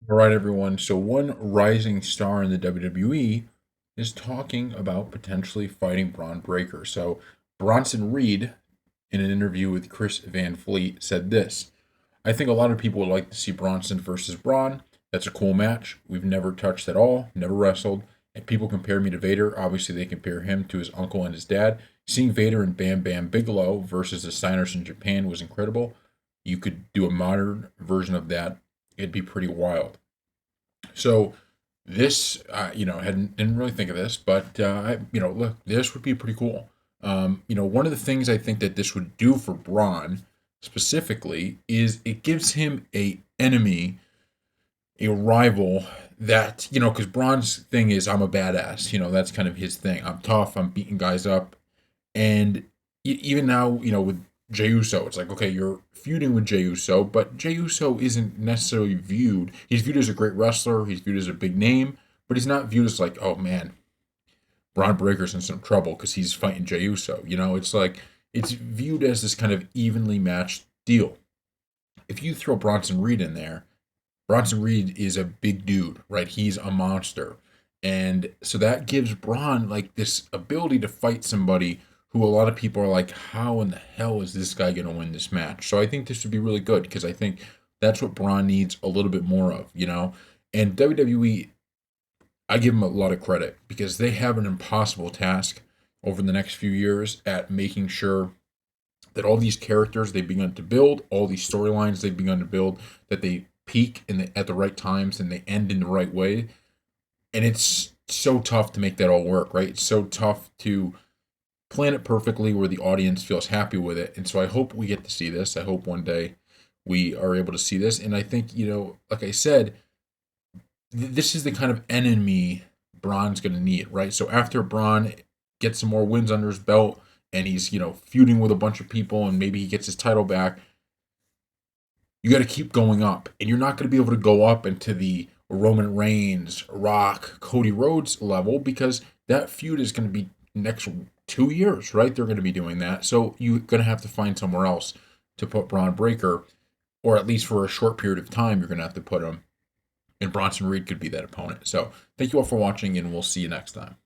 All right, everyone. So, one rising star in the WWE is talking about potentially fighting Braun Breaker. So, Bronson Reed, in an interview with Chris Van Fleet, said this: I think a lot of people would like to see Bronson versus Braun. That's a cool match. We've never touched at all, never wrestled. And people compare me to Vader. Obviously, they compare him to his uncle and his dad. Seeing Vader and Bam Bam Bigelow versus the Steiners in Japan was incredible. You could do a modern version of that. It'd be pretty wild. So this, hadn't didn't really think of this, but look, this would be pretty cool. One of the things I think that this would do for Braun specifically is it gives him a enemy, a rival that because Braun's thing is I'm a badass. That's kind of his thing. I'm tough. I'm beating guys up, and even now, with Jey Uso, it's like, okay, you're feuding with Jey Uso, but Jey Uso isn't necessarily viewed. He's viewed as a great wrestler. He's viewed as a big name, but he's not viewed as like, oh man, Braun Breaker's in some trouble because he's fighting Jey Uso. It's like it's viewed as this kind of evenly matched deal. If you throw Bronson Reed in there, Bronson Reed is a big dude, right? He's a monster. And so that gives Braun like this ability to fight somebody who a lot of people are like, how in the hell is this guy going to win this match? So I think this would be really good because I think that's what Braun needs a little bit more of. And WWE, I give them a lot of credit because they have an impossible task over the next few years at making sure that all these characters they've begun to build, all these storylines they've begun to build, that they peak at the right times and they end in the right way. And it's so tough to make that all work, right? It's so tough to plan it perfectly where the audience feels happy with it. And so I hope we get to see this. I hope one day we are able to see this. And I think, like I said, this is the kind of enemy Braun's going to need, right? So after Braun gets some more wins under his belt and he's, feuding with a bunch of people and maybe he gets his title back, you got to keep going up. And you're not going to be able to go up into the Roman Reigns, Rock, Cody Rhodes level because that feud is going to be next 2 years, right? They're going to be doing that. So you're going to have to find somewhere else to put Braun Breaker, or at least for a short period of time, you're going to have to put him. And Bronson Reed could be that opponent. So thank you all for watching, and we'll see you next time.